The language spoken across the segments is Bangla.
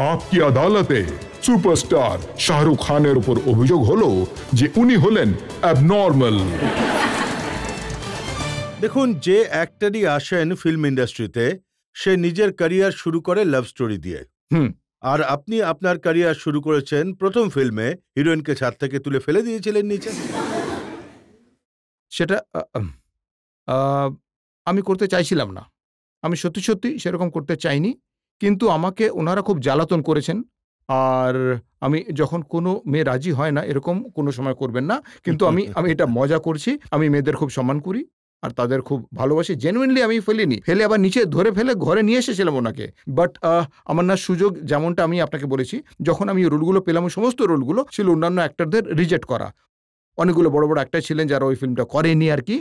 আপকি আদালতে সুপারস্টার শাহরুখ খানের উপর অভিযোগ হলো যে উনি হলেন অ্যাবনর্মাল। দেখুন, যে অ্যাক্টরই আসেন ফিল্ম ইন্ডাস্ট্রিতে সে নিজের ক্যারিয়ার শুরু করে লাভ স্টোরি দিয়ে। আর আপনি আপনার ক্যারিয়ার শুরু করেছেন প্রথম ফিল্মে হিরোইনকে ছাদ থেকে তুলে ফেলে দিয়েছিলেন নিচে। সেটা আমি করতে চাইছিলাম না, আমি সত্যি সত্যি সেরকম করতে চাইনি, কিন্তু আমাকে ওনারা খুব জ্বালাতন করেছেন। আর আমি যখন কোনো মেয়ে রাজি হয় না এরকম কোনো সময় করবেন না, কিন্তু আমি এটা মজা করছি। আমি মেয়েদের খুব সম্মান করি আর তাদের খুব ভালোবাসি, জেনুইনলি। আমি ফেলে আবার নিচে ধরে ফেলে ঘরে নিয়ে এসেছিলাম ওনাকে। বাট আমার না সুযোগ, যেমনটা আমি আপনাকে বলেছি, যখন আমি রোলগুলো পেলাম সমস্ত রোলগুলো ছিল অন্যান্য অ্যাক্টরদের রিজেক্ট করা। অনেকগুলো বড় বড় অ্যাক্টর ছিলেন যারা ওই ফিল্মটা করেনি আর কি।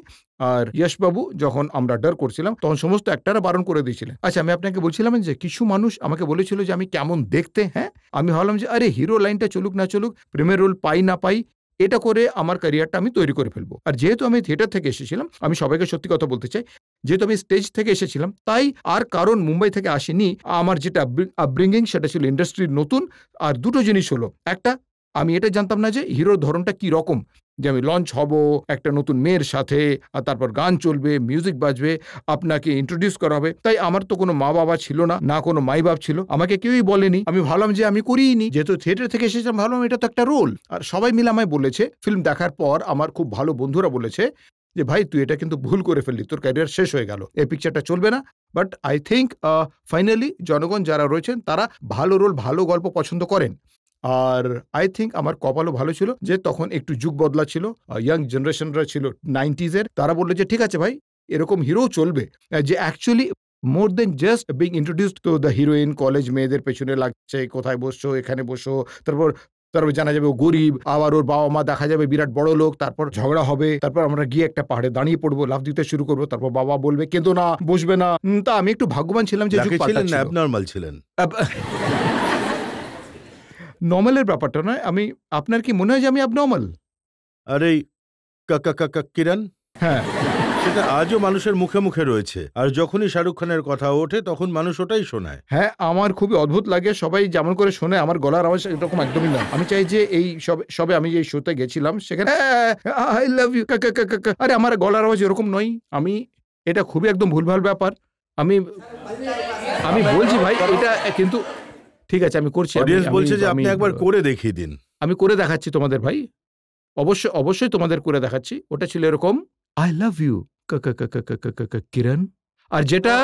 আর যশবাবু যখন আমরা ডার করছিলাম তখন সমস্ত অ্যাক্টররা বারণ করে দিয়েছিলেন। আচ্ছা, আমি আপনাকে বলছিলাম যে কিছু মানুষ আমাকে বলেছিল যে আমি কেমন দেখতে। হ্যাঁ, আমি ভাবলাম যে আরে হিরো লাইনটা চলুক না চলুক, প্রেমের রোল পাই না পাই, এটা করে আমার ক্যারিয়ারটা আমি তৈরি করে ফেলবো। আর যেহেতু আমি থিয়েটার থেকে এসেছিলাম, আমি সবাইকে সত্যি কথা বলতে চাই, যেহেতু আমি স্টেজ থেকে এসেছিলাম, তাই আর কারণ মুম্বাই থেকে আসেনি। আমার যেটা আপব্রিঙ্গিং সেটা ছিল ইন্ডাস্ট্রির নতুন। আর দুটো জিনিস হলো, একটা, আমি এটা জানতাম না যে হিরোর ধরনটা কি রকম, যে আমি লঞ্চ হব একটা নতুন মেয়ের সাথে, আর তারপর গান চলবে, মিউজিক বাজবে, আপনাকে ইন্ট্রোডিউস করা হবে। তাই আমার তো কোনো মা বাবা ছিল না, না কোনো মাই বাপ ছিল, আমাকে কেউই বলেনি। আমি ভাবলাম যে আমি করিনি, যেহেতু থিয়েটার থেকে এসেছিলাম, ভাবলাম এটা তো একটা রোল। আর সবাই মিলে আমায় বলেছে, ফিল্ম দেখার পর আমার খুব ভালো বন্ধুরা বলেছে যে ভাই তুই এটা কিন্তু ভুল করে ফেললি, তোর ক্যারিয়ার শেষ হয়ে গেল, এই পিকচারটা চলবে না। বাট আই থিঙ্ক ফাইনালি জনগণ যারা রয়েছেন তারা ভালো রোল, ভালো গল্প পছন্দ করেন। আর আই থিঙ্ক আমার কপালও ভালো ছিল যে তখন একটু যুগ বদলা ছিল, ইয়াং জেনারেশনরা ছিল 90s-এর, তারা বললো যে ঠিক আছে ভাই, এরকম হিরো চলবে, যে actually more than just being introduced to the heroine. College মেয়েদের পেছনে লাগছে, কোথায় বসছো, এখানে বসো, তারপর জানা যাবে ও গরিব, আবার ওর বাবা মা দেখা যাবে বিরাট বড় লোক, তারপর ঝগড়া হবে, তারপর আমরা গিয়ে একটা পাহাড়ে দাঁড়িয়ে পড়বো, লাফ দিতে শুরু করবো, তারপর বাবা বলবে কেঁদো না, বসবে না। তা আমি একটু ভাগ্যবান ছিলাম যে অ্যাবনর্মাল ছিলেন। নর্মালের ব্যাপারটা নয়, আমি, আপনার কি মনে হয় যে আমি অ্যাবনর্মাল? আরে কিরণ, হ্যাঁ, সেটা আজও মানুষের মুখে মুখে রয়েছে। আর যখনই শাহরুখ খানের কথা ওঠে তখন মানুষ ওটাই শোনায়। হ্যাঁ, আমার খুবই অদ্ভুত লাগে, সবাই যেমন করে শোনে, আমার গলার আওয়াজ এরকম একদমই না। আমি চাই যে এই সবে আমি এই শোতে গেছিলাম সেখানে আই লাভ ইউ, আরে আমার গলার আওয়াজ এরকম নয়। আমি, এটা খুবই একদম ভুলভাল ব্যাপার। আমি বলছি ভাই, এটা কিন্তু ঠিক আছে, আমি করছি। অডিয়েন্স বলছে যে আপনি একবার করে দেখিয়ে দিন। আমি করে দেখাচ্ছি তোমাদের ভাই, অবশ্যই তোমাদের করে দেখাচ্ছি। ওটা ছিল এরকম, আই লাভ ইউ কিরণ। আর যেটা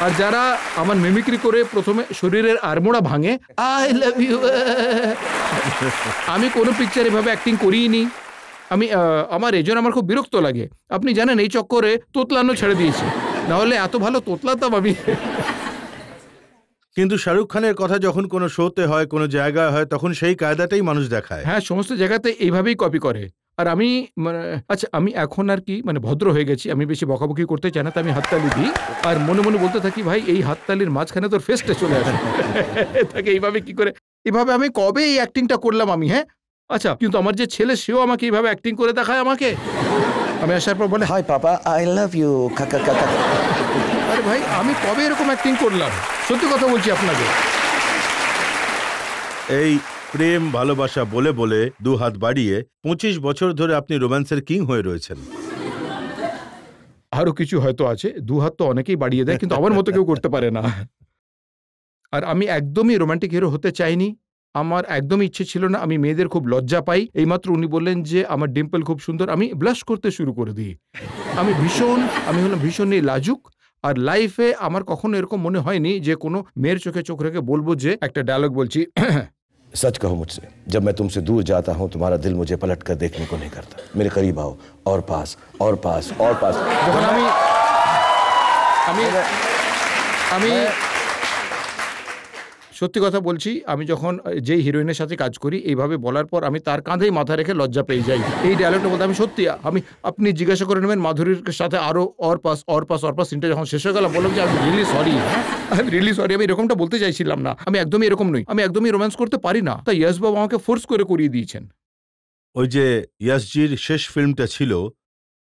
আর যারা আমার মিমিক্রি করে প্রথমে শরীরের আড়মোড়া ভাঙে, আই লাভ ইউ, আমি কোনো পিকচার এভাবে অ্যাক্টিং করিনি। আমি আমার এজন্য আমার খুব বিরক্ত লাগে। আপনি জানেন এই চক্করে তোতলানো ছেড়ে দিয়েছি, নাহলে এত ভালো তোতলাতাম আমি। কিন্তু শাহরুখ খানের কথা যখন কোনো শোতে হয়, কোনো জায়গায় হয়, তখন সেই কায়দাটাই মানুষ দেখায়। হ্যাঁ, সমস্ত জায়গাতে এইভাবেই কপি করে। আর আমি আচ্ছা, আমি এখন আর কি ভদ্র হয়ে গেছি, আমি বেশি বকাবকি করতে চাই না, তো আমি হাততালি দিই আর মনে মনে বলতে থাকি ভাই এই হাততালির মাঝখানে তোর ফেসটা চলে আসে তাকে এইভাবে কি করে, এভাবে আমি কবে এই অ্যাক্টিংটা করলাম আমি। হ্যাঁ, আচ্ছা, কিন্তু আমার যে ছেলে সেও আমাকে এইভাবে অ্যাক্টিং করে দেখায় আমাকে। আমি আসার পর বলে, hi papa, I love you কাকা কাকা। আরে ভাই, আমি কবে এরকম অ্যাক্টিং করলাম? সত্যি কথা বলছি আপনাকে। এই প্রেম ভালোবাসা বলে বলে দু হাত বাড়িয়ে 25 বছর ধরে আপনি রোম্যান্সের কিং হয়ে রয়েছেন। আরো কিছু হয়তো আছে, দু হাত তো অনেকেই বাড়িয়ে দেয়, কিন্তু আমার মতো কেউ করতে পারে না। আর আমি একদমই রোমান্টিক হিরো হতে চাইনি, আমার একদমই ইচ্ছে ছিল না। আমি মেয়েদের খুব লজ্জা পাই। এইমাত্র উনি বললেন যে আমার ডিম্পল খুব সুন্দর, আমি ব্লাশ করতে শুরু করে দিই। আমি হলাম ভীষণই লাজুক। আর লাইফে আমার কখনো এরকম মনে হয়নি যে কোনো মেয়ের চোখে চোখ রেখে বলবো যে, একটা ডায়লগ বলছি, सच कहो मुझसे, जब मैं तुमसे दूर जाता हूं तुम्हारा दिल मुझे पलट कर देखने को नहीं करता, मेरे करीब आओ और पास और पास और पास। যখন আমি সত্যি কথা বলছি, আমি যখন যেই হিরোইনের সাথে কাজ করি এইভাবে বলার পর আমি তার কাঁধেই মাথা রেখে লজ্জা পেয়ে যাই। এই ডায়লগটা বলতে আমি সত্যি, আপনি জিজ্ঞাসা করে নেবেন মাধুরীর সাথে আরো অর পাস সিনটা যখন শেষ হয়ে গেল, বললাম যে আমি রিয়েলি সরি, আমি এরকমটা বলতে চাইছিলাম না, আমি একদমই এরকম নই, আমি একদমই রোম্যান্স করতে পারি না। তাই ইয়াস বাবু আমাকে ফোর্স করে করিয়ে দিয়েছেন। ওই যে ইয়াসজির শেষ ফিল্মটা ছিল,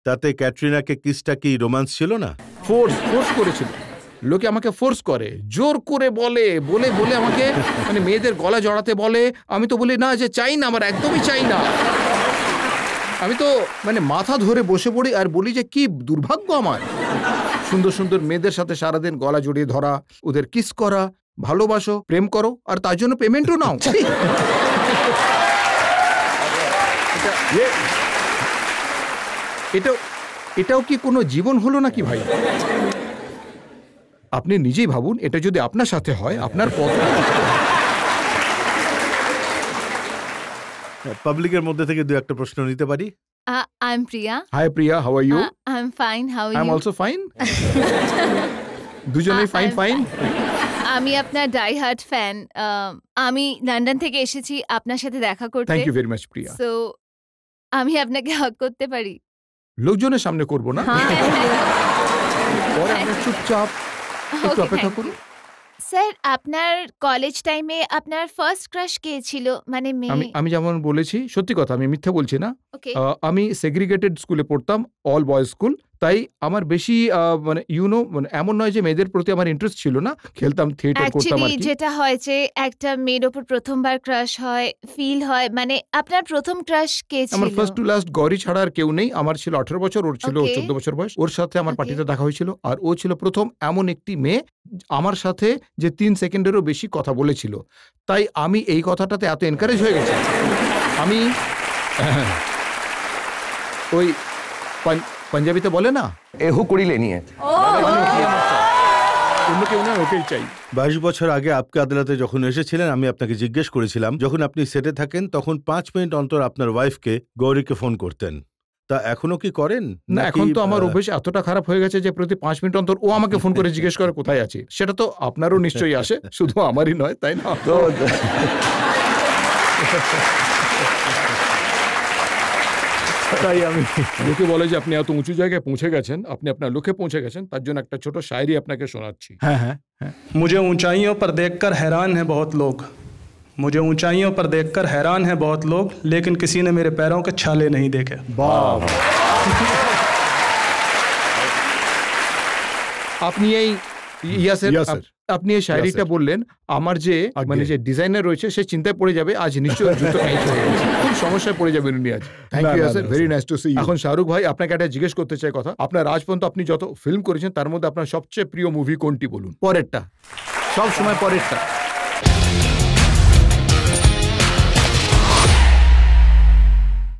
তাতে ক্যাটরিনাকে কিসটা কি রোম্যান্স ছিল না? ফোর্স করেছিল। লোকে আমাকে ফোর্স করে, জোর করে বলে, বলে বলে আমাকে মানে মেয়েদের গলা জড়াতে বলে। আমি তো বলি না, যে চাই না, আমার একদমই চাই না। আমি তো মানে মাথা ধরে বসে পড়ি আর বলি যে কি দুর্ভাগ্য আমার, সুন্দর সুন্দর মেয়েদের সাথে সারাদিন গলা জড়িয়ে ধরা, ওদের কিস করা, ভালোবাসো, প্রেম করো, আর তার জন্য পেমেন্টও নাও। এটাও কি কোনো জীবন হলো নাকি ভাই? আপনি নিজেই ভাবুন, এটা যদি আপনার সাথে হয়, আপনার কত। পাবলিকের মধ্যে থেকে দু একটা প্রশ্ন নিতে পারি? I'm Priya. Hi Priya, how are you? I'm fine. How are you? I'm also fine. দুজনেই ফাইন ফাইন। আমি আপনার ডাই হার্ট ফ্যান। আমি লন্ডন থেকে এসেছি আপনার সাথে দেখা করতে। Thank you very much Priya. So আমি আপনাকে হাগ করতে পারি? লোকজনের সামনে করব না, পরে আমরা চুপচাপ একটু অপেক্ষা করুন। স্যার, আপনার কলেজ টাইমে আপনার ফার্স্ট ক্রাশ কে ছিল? মানে আমি যেমন বলেছি, সত্যি কথা, আমি মিথ্যা বলছি না। ওকে। আমি সেগ্রিগেটেড স্কুলে পড়তাম, অল বয়েজ স্কুল, তাই আমার বেশি মানে মানে এমন নয় যে মেয়েদের প্রতি আমার ইন্টারেস্ট ছিল না, খেলতাম, থিয়েটার করতাম। অ্যাকচুয়ালি যেটা হয় যে একটা মেয়ের ওপর প্রথমবার ক্রাশ হয়, ফিল হয়, মানে আপনার প্রথম ক্রাশ কে ছিল? আমার ফার্স্ট টু লাস্ট গৌরী ছাড়া আর কেউ নেই। আমার ছিল 18 বছর, ওর ছিল 14 বছর বয়স। ওর সাথে আমার পার্টিতে দেখা হয়েছিল, আর ও ছিল প্রথম এমন একটি মেয়ে আমার সাথে যে 3 সেকেন্ডেরও বেশি কথা বলেছিল। তাই আমি এই কথাটাতে এত এনকারেজ হয়ে গেছি। আমি ওই পাঞ্জাবিতে বলে না, एहू कुड़ी लेनी है। অন্য কেউ না, ওকেই চাই। 22 বছর আগে আপকে আদালতে যখন এসেছিলেন, আমি আপনাকে জিজ্ঞেস করেছিলাম, যখন আপনি সেটে থাকেন তখন 5 মিনিট অন্তর আপনার ওয়াইফকে, গৌরীকে ফোন করতেন। তা এখনো কি করেন? না, এখন তো আমার অভ্যেস এতটা খারাপ হয়ে গেছে যে প্রতি 5 মিনিট অন্তর ও আমাকে ফোন করে জিজ্ঞেস করে কোথায় আছি। সেটা তো আপনারও নিশ্চয়ই আসে, শুধু আমারই নয়, তাই না? तो তাই আমি, লোকে বলে যে আপনি এত উঁচু জায়গায় পৌঁছে গেছেন, আপনি আপনার লক্ষ্যে পৌঁছে গেছেন, তার জন্য একটা ছোট শায়রি আপনাকে শোনাচ্ছি। হ্যাঁ হ্যাঁ হ্যাঁ। मुझे ऊंचाइयों पर देखकर हैरान है बहुत लोग, मुझे ऊंचाइयों पर देखकर हैरान है बहुत लोग, लेकिन किसी ने मेरे पैरों के छाले नहीं देखे। বাহ! আপনি এই ইয়াসের, Yes, sir. আপনি এই শায়রিটা বললেন, আমার যে মানে যে ডিজাইনার রয়েছে সে চিন্তায় পড়ে যাবে, আজ নিশ্চয়ই জুতো টাইট হয়ে গেছে, খুব সমস্যায় পড়ে যাবেন উনি আজ। Thank you Yasser, very nice to see you. এখন শাহরুখ ভাই, আপনাকে একটা জিজ্ঞেস করতে চাই কথা, আপনার আজ পর্যন্ত আপনি যত ফিল্ম করেছেন তার মধ্যে আপনার সবচেয়ে প্রিয় মুভি কোনটি বলুন? পরেরটা, সব সময় পরেরটা।